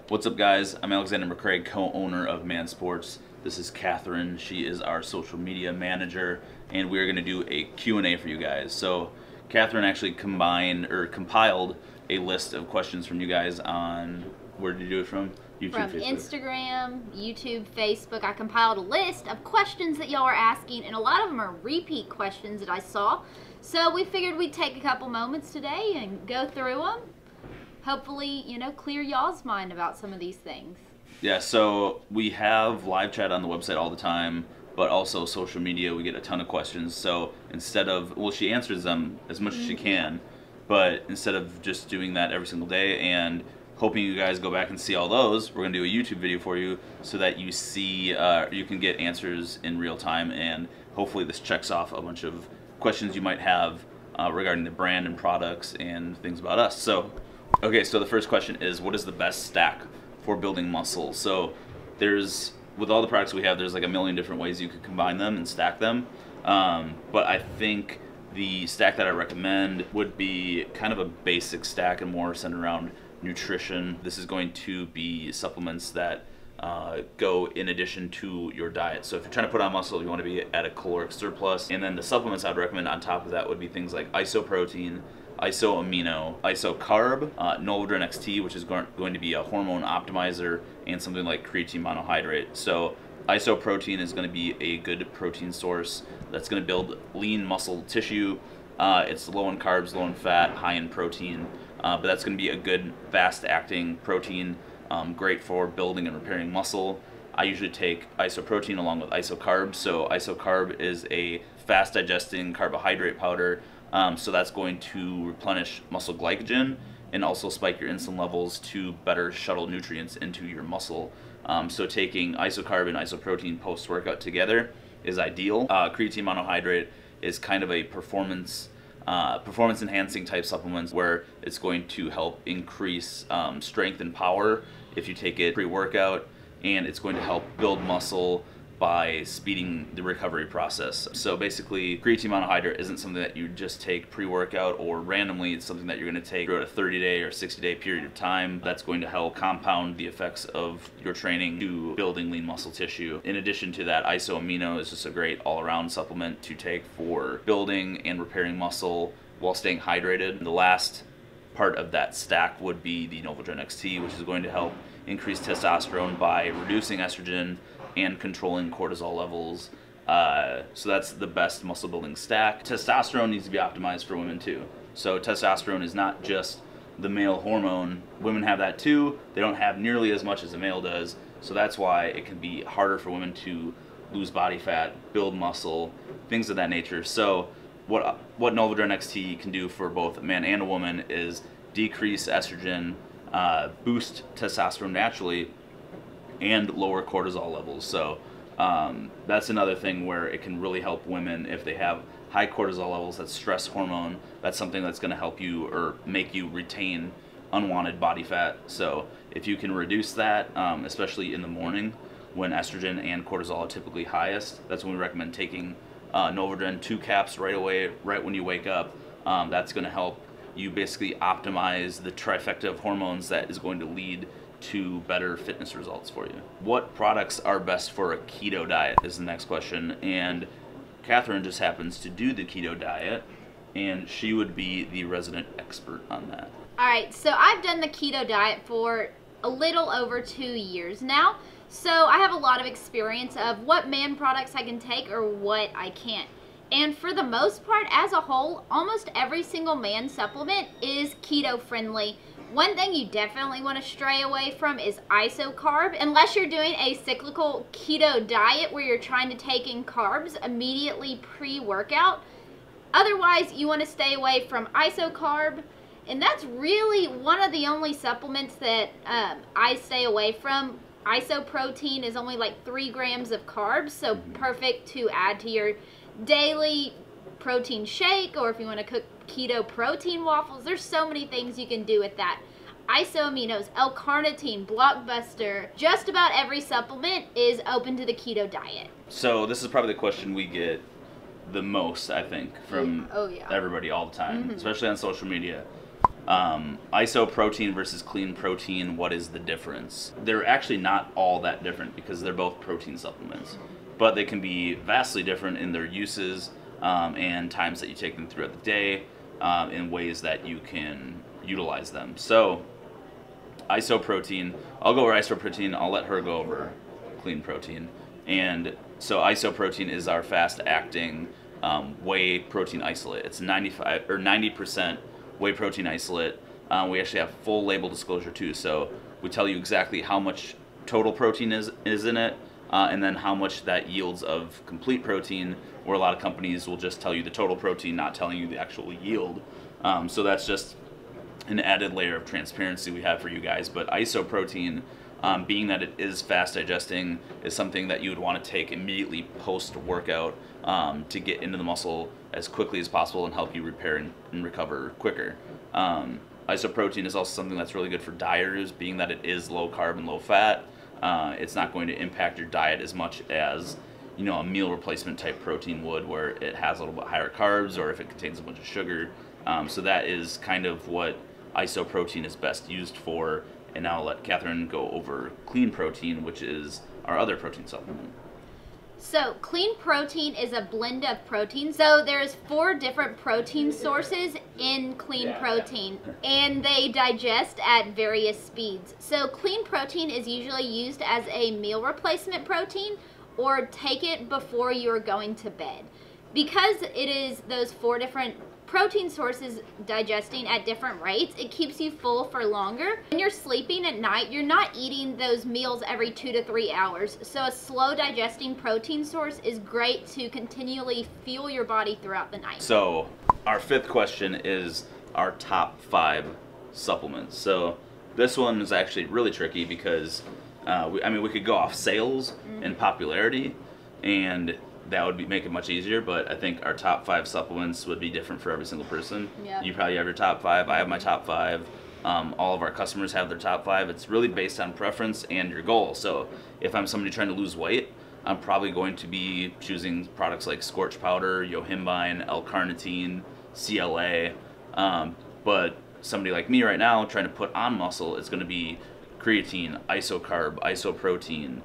What's up, guys? I'm Alexander McCrae, co-owner of Mansports. This is Catherine. She is our social media manager, and we're going to do a Q&A for you guys. So Catherine actually compiled a list of questions from you guys on, where did you do it from? YouTube, from Facebook. Instagram, YouTube, Facebook. I compiled a list of questions that y'all are asking, and a lot of them are repeat questions that I saw. So we figured we'd take a couple moments today and go through them. Hopefully, clear y'all's mind about some of these things. Yeah, so we have live chat on the website all the time, but also social media, we get a ton of questions. So instead of, well, she answers them as much as she can, but instead of just doing that every single day and hoping you guys go back and see all those, we're going to do a YouTube video for you so that you see, you can get answers in real time, and hopefully this checks off a bunch of questions you might have regarding the brand and products and things about us. So, okay, so the first question is, what is the best stack for building muscle? So with all the products we have, there's like a million different ways you could combine them and stack them. But I think the stack that I recommend would be kind of a basic stack and more centered around nutrition. This is going to be supplements that go in addition to your diet. So if you're trying to put on muscle, you want to be at a caloric surplus. And then the supplements I'd recommend on top of that would be things like isoprotein, isoamino, isocarb, Novogen XT, which is going to be a hormone optimizer, and something like creatine monohydrate. So isoprotein is going to be a good protein source that's going to build lean muscle tissue. It's low in carbs, low in fat, high in protein, but that's going to be a good fast-acting protein, great for building and repairing muscle. I usually take isoprotein along with isocarb. So isocarb is a fast-digesting carbohydrate powder. So that's going to replenish muscle glycogen and also spike your insulin levels to better shuttle nutrients into your muscle. So taking isocarb and isoprotein post-workout together is ideal. Creatine monohydrate is kind of a performance enhancing type supplements where it's going to help increase strength and power if you take it pre-workout, and it's going to help build muscle by speeding the recovery process. So basically, creatine monohydrate isn't something that you just take pre-workout or randomly. It's something that you're going to take throughout a 30-day or 60-day period of time. That's going to help compound the effects of your training to building lean muscle tissue. In addition to that, isoamino is just a great all-around supplement to take for building and repairing muscle while staying hydrated. The last part of that stack would be the Novogen XT, which is going to help increase testosterone by reducing estrogen and controlling cortisol levels. So that's the best muscle building stack. Testosterone needs to be optimized for women too. So testosterone is not just the male hormone. Women have that too. They don't have nearly as much as a male does. So that's why it can be harder for women to lose body fat, build muscle, things of that nature. So what Novogen XT can do for both a man and a woman is decrease estrogen, boost testosterone naturally, and lower cortisol levels. So that's another thing where it can really help women if they have high cortisol levels. That's stress hormone. That's something that's going to help you or make you retain unwanted body fat. So if you can reduce that, especially in the morning when estrogen and cortisol are typically highest, that's when we recommend taking Novogen 2 caps right away, right when you wake up. That's going to help you basically optimize the trifecta of hormones that is going to lead to better fitness results for you. What products are best for a keto diet is the next question, and Catherine just happens to do the keto diet, and she would be the resident expert on that. Alright, so I've done the keto diet for a little over 2 years now, so I have a lot of experience of what man products I can take or what I can't. And for the most part, as a whole, almost every single man supplement is keto friendly. One thing you definitely want to stray away from is isocarb, unless you're doing a cyclical keto diet where you're trying to take in carbs immediately pre-workout. Otherwise, you want to stay away from isocarb, and that's really one of the only supplements that I stay away from. Isoprotein is only like 3 grams of carbs, so perfect to add to your daily protein shake, or if you want to cook keto protein waffles. There's so many things you can do with that. Isoaminos, L-carnitine, Blockbuster, just about every supplement is open to the keto diet. So this is probably the question we get the most, I think, from everybody all the time, especially on social media. Isoprotein versus clean protein, what is the difference? They're actually not all that different because they're both protein supplements, but they can be vastly different in their uses and times that you take them throughout the day in ways that you can utilize them. So isoprotein, I'll go over isoprotein, I'll let her go over clean protein. And so isoprotein is our fast acting whey protein isolate. It's 90% whey protein isolate. We actually have full label disclosure too, so we tell you exactly how much total protein is in it, and then how much that yields of complete protein, where a lot of companies will just tell you the total protein, not telling you the actual yield. So that's just an added layer of transparency we have for you guys. But isoprotein, being that it is fast digesting, is something that you would want to take immediately post-workout to get into the muscle as quickly as possible and help you repair and recover quicker. Isoprotein is also something that's really good for dieters, being that it is low carb and low fat. It's not going to impact your diet as much as a meal replacement type protein would, where it has a little bit higher carbs or if it contains a bunch of sugar. So that is kind of what isoprotein is best used for. And now I'll let Catherine go over clean protein, which is our other protein supplement. So clean protein is a blend of proteins. So there's 4 different protein sources in clean protein, and they digest at various speeds. So clean protein is usually used as a meal replacement protein, or take it before you're going to bed. Because it is those 4 different protein sources digesting at different rates, it keeps you full for longer. When you're sleeping at night, you're not eating those meals every 2 to 3 hours. So a slow digesting protein source is great to continually fuel your body throughout the night. So our 5th question is our top 5 supplements. So this one is actually really tricky because we could go off sales and popularity, and that would make it much easier, but I think our top 5 supplements would be different for every single person. Yep. You probably have your top 5, I have my top 5, all of our customers have their top 5. It's really based on preference and your goal. So if I'm somebody trying to lose weight, I'm probably going to be choosing products like Scorch Powder, Yohimbine, L-carnitine, CLA, but somebody like me right now trying to put on muscle, it's going to be creatine, isocarb, isoprotein,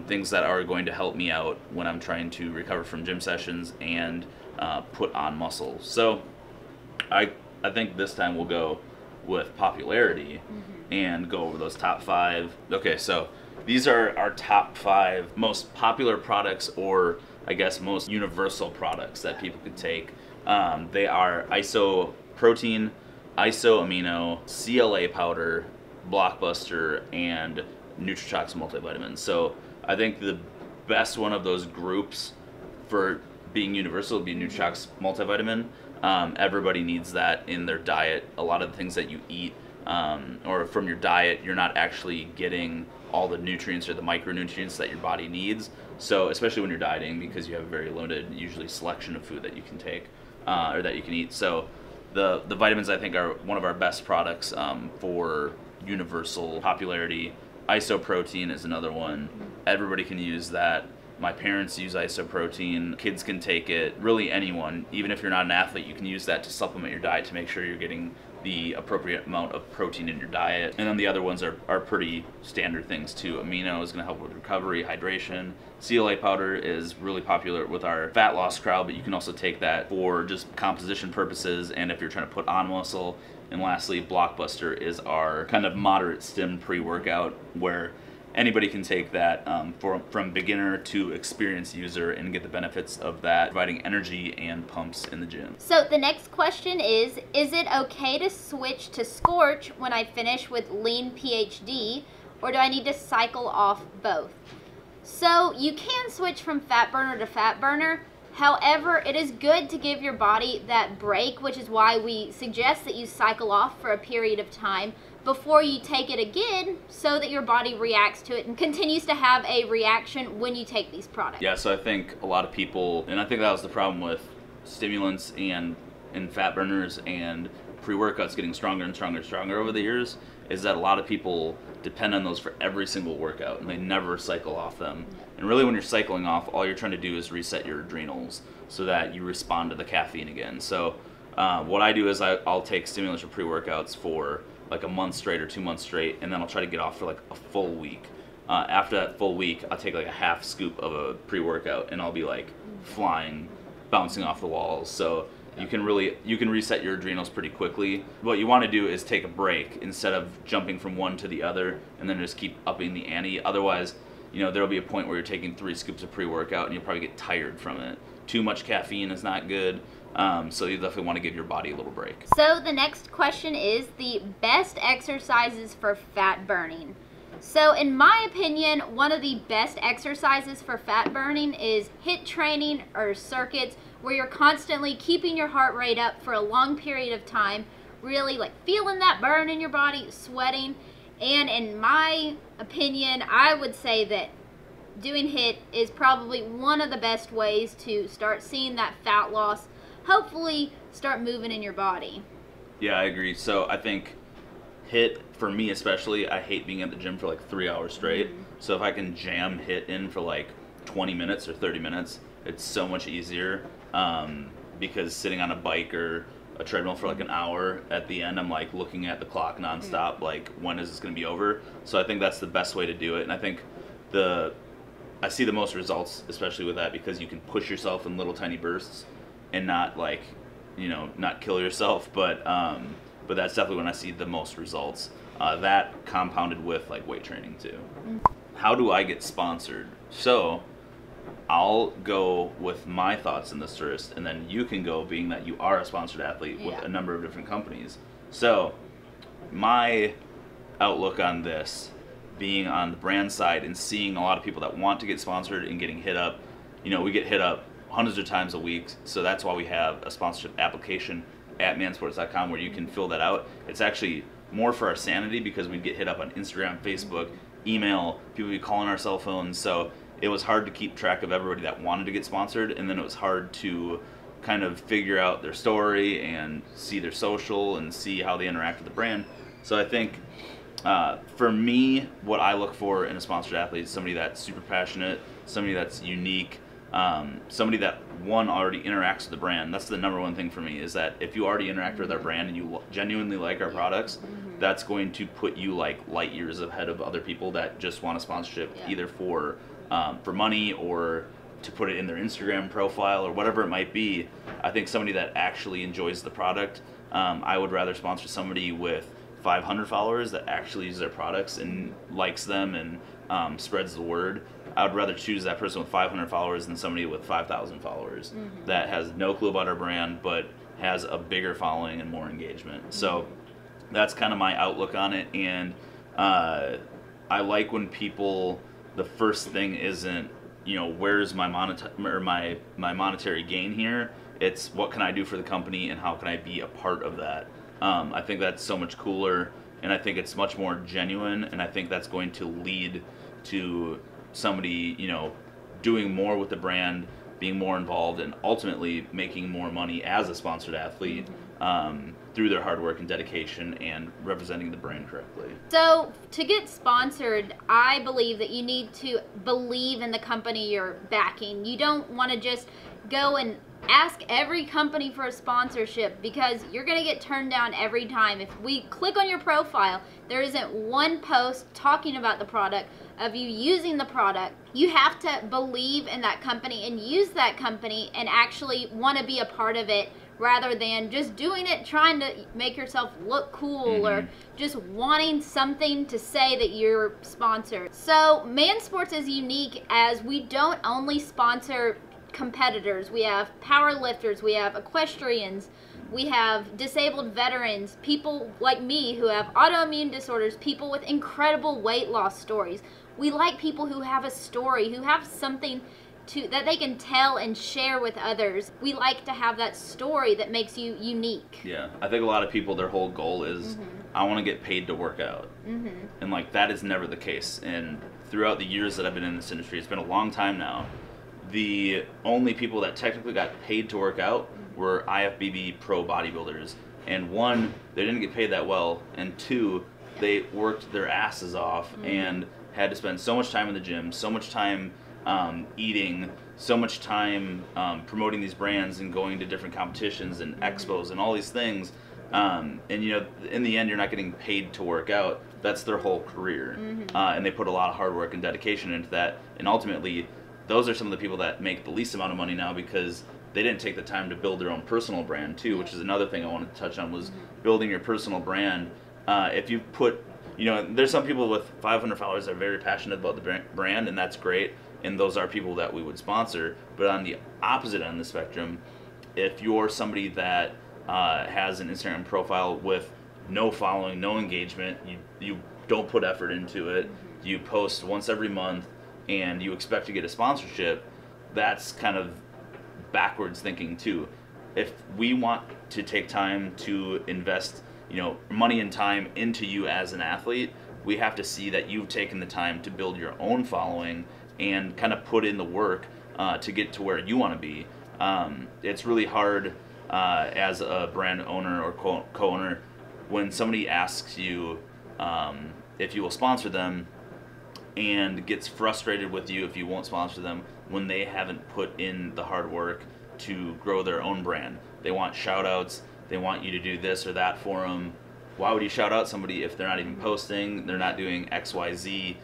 things that are going to help me out when I'm trying to recover from gym sessions and put on muscle. So I think this time we'll go with popularity and go over those top 5. Okay, so these are our top 5 most popular products, or I guess most universal products that people could take. They are isoprotein, isoamino, CLA powder, Blockbuster, and Nutritox multivitamins. So I think the best one of those groups for being universal would be Nutritox multivitamin. Everybody needs that in their diet. A lot of the things that you eat or from your diet, you're not actually getting all the nutrients or the micronutrients that your body needs. So especially when you're dieting, because you have a very limited, usually, selection of food that you can take or that you can eat. So the vitamins, I think, are one of our best products for universal popularity. Isoprotein is another one. Everybody can use that. My parents use isoprotein. Kids can take it. Really anyone, even if you're not an athlete, you can use that to supplement your diet to make sure you're getting the appropriate amount of protein in your diet. And then the other ones are pretty standard things too. Amino is going to help with recovery, hydration. CLA powder is really popular with our fat loss crowd, but you can also take that for just composition purposes and if you're trying to put on muscle. And lastly, Blockbuster is our kind of moderate stim pre-workout, where anybody can take that from beginner to experienced user and get the benefits of that, providing energy and pumps in the gym. So the next question is it okay to switch to Scorch when I finish with Lean PhD, or do I need to cycle off both? So you can switch from fat burner to fat burner. However, it is good to give your body that break, which is why we suggest that you cycle off for a period of time before you take it again, so that your body reacts to it and continues to have a reaction when you take these products. Yeah, so I think a lot of people, and I think that was the problem with stimulants and fat burners and pre-workouts getting stronger and stronger and stronger over the years, is that a lot of people depend on those for every single workout and they never cycle off them. And really, when you're cycling off, all you're trying to do is reset your adrenals so that you respond to the caffeine again. So What I do is I'll take stimulants or pre-workouts for like a month straight or 2 months straight, and then I'll try to get off for like a full week. After that full week, I'll take like a half scoop of a pre-workout, and I'll be like flying, bouncing off the walls. So you can reset your adrenals pretty quickly. What you want to do is take a break instead of jumping from one to the other and then just keep upping the ante. Otherwise, there'll be a point where you're taking 3 scoops of pre-workout and you'll probably get tired from it. Too much caffeine is not good. So you definitely want to give your body a little break. So the next question is the best exercises for fat burning. So in my opinion, one of the best exercises for fat burning is HIIT training or circuits, where you're constantly keeping your heart rate up for a long period of time, really like feeling that burn in your body, sweating. And in my opinion, I would say that doing HIIT is probably one of the best ways to start seeing that fat loss, hopefully start moving in your body. Yeah, I agree. So I think HIIT, for me especially, I hate being at the gym for like 3 hours straight. So if I can jam HIIT in for like 20 minutes or 30 minutes, it's so much easier, because sitting on a bike or a treadmill for like an hour, at the end I'm like looking at the clock nonstop, like when is this going to be over? So I think that's the best way to do it, and I think I see the most results, especially with that, because you can push yourself in little tiny bursts and not like, not kill yourself, but that's definitely when I see the most results. That compounded with like weight training too. How do I get sponsored? So I'll go with my thoughts in this first, and then you can go, being that you are a sponsored athlete with a number of different companies. So my outlook on this, being on the brand side and seeing a lot of people that want to get sponsored and getting hit up, we get hit up hundreds of times a week, so that's why we have a sponsorship application at mansports.com where you can fill that out. It's actually more for our sanity, because we get hit up on Instagram, Facebook, email, people be calling our cell phones, so it was hard to keep track of everybody that wanted to get sponsored, and then it was hard to kind of figure out their story and see their social and see how they interact with the brand. So I think for me, what I look for in a sponsored athlete is somebody that's super passionate, somebody that's unique, somebody that already interacts with the brand. That's the number one thing for me, is that if you already interact with our brand and you genuinely like our products, that's going to put you like light years ahead of other people that just want a sponsorship, either for money or to put it in their Instagram profile or whatever it might be. I think somebody that actually enjoys the product, I would rather sponsor somebody with 500 followers that actually use their products and likes them and spreads the word. I would rather choose that person with 500 followers than somebody with 5,000 followers that has no clue about our brand but has a bigger following and more engagement. So that's kind of my outlook on it, and I like when people, the first thing isn't, where's my monetary gain here? It's what can I do for the company and how can I be a part of that? I think that's so much cooler, and I think it's much more genuine, and I think that's going to lead to somebody, doing more with the brand, being more involved, and ultimately making more money as a sponsored athlete through their hard work and dedication and representing the brand correctly. So to get sponsored, I believe that you need to believe in the company you're backing. You don't want to just go and ask every company for a sponsorship, because you're going to get turned down every time. If we click on your profile, there isn't one post talking about the product, of you using the product. You have to believe in that company and use that company and actually want to be a part of it, rather than just doing it trying to make yourself look cool or just wanting something to say that you're sponsored. So Mansports is unique, as we don't only sponsor competitors. We have power lifters, we have equestrians, we have disabled veterans, people like me who have autoimmune disorders, people with incredible weight loss stories. We like people who have a story, who have something that they can tell and share with others. We like to have that story that makes you unique. Yeah, I think a lot of people, their whole goal is, I want to get paid to work out. And like, that is never the case. And throughout the years that I've been in this industry, it's been a long time now, the only people that technically got paid to work out were IFBB pro bodybuilders. And one, they didn't get paid that well, and two, they worked their asses off and had to spend so much time in the gym, so much time eating so much time promoting these brands and going to different competitions and expos and all these things. And you know, in the end, you're not getting paid to work out. That's their whole career, and they put a lot of hard work and dedication into that. And ultimately, those are some of the people that make the least amount of money now because they didn't take the time to build their own personal brand too, which is another thing I wanted to touch on, was building your personal brand. If you put, you know, there's some people with 500 followers that are very passionate about the brand, and that's great, and those are people that we would sponsor. But on the opposite end of the spectrum, if you're somebody that has an Instagram profile with no following, no engagement, you don't put effort into it, you post once every month, and you expect to get a sponsorship, that's kind of backwards thinking too. If we want to take time to invest, you know, money and time into you as an athlete, we have to see that you've taken the time to build your own following and kind of put in the work to get to where you want to be. It's really hard as a brand owner or co-owner when somebody asks you if you will sponsor them, and gets frustrated with you if you won't sponsor them when they haven't put in the hard work to grow their own brand. They want shout outs, they want you to do this or that for them. Why would you shout out somebody if they're not even posting, they're not doing XYZ?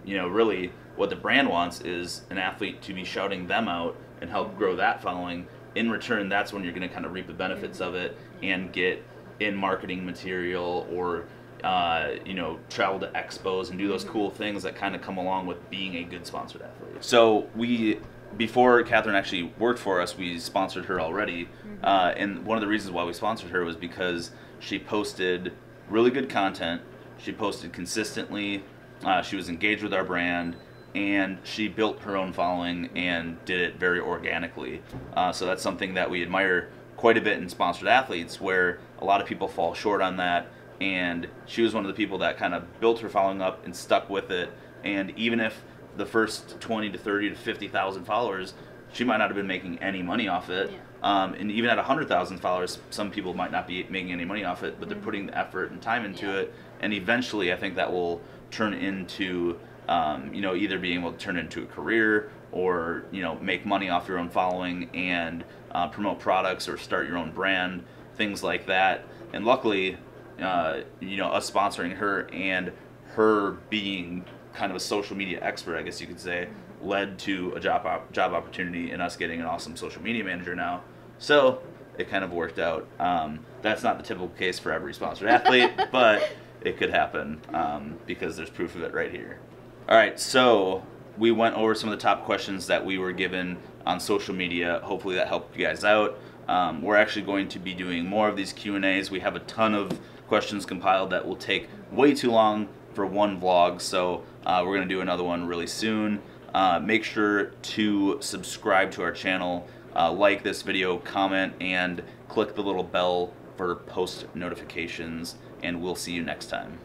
You know, really what the brand wants is an athlete to be shouting them out and help grow that following. In return, that's when you're going to kind of reap the benefits of it and get in marketing material or you know, travel to expos and do those cool things that kind of come along with being a good sponsored athlete. So before Catherine actually worked for us, we sponsored her already. And one of the reasons why we sponsored her was because she posted really good content. She posted consistently. She was engaged with our brand, and she built her own following and did it very organically. So that's something that we admire quite a bit in sponsored athletes, where a lot of people fall short on that. And she was one of the people that kind of built her following up and stuck with it. And even if the first 20 to 30 to 50,000 followers, she might not have been making any money off it. And even at 100,000 followers, some people might not be making any money off it, but they're putting the effort and time into it. And eventually, I think that will turn into, you know, either being able to turn into a career or, you know, make money off your own following and promote products or start your own brand, things like that. And luckily, you know, us sponsoring her and her being kind of a social media expert, I guess you could say, led to a job opportunity and us getting an awesome social media manager now. So it kind of worked out. That's not the typical case for every sponsored athlete, but it could happen because there's proof of it right here. All right, so we went over some of the top questions that we were given on social media. Hopefully that helped you guys out. We're actually going to be doing more of these Q&As. We have a ton of questions compiled that will take way too long for one vlog, so we're going to do another one really soon. Make sure to subscribe to our channel, like this video, comment, and click the little bell for post notifications, and we'll see you next time.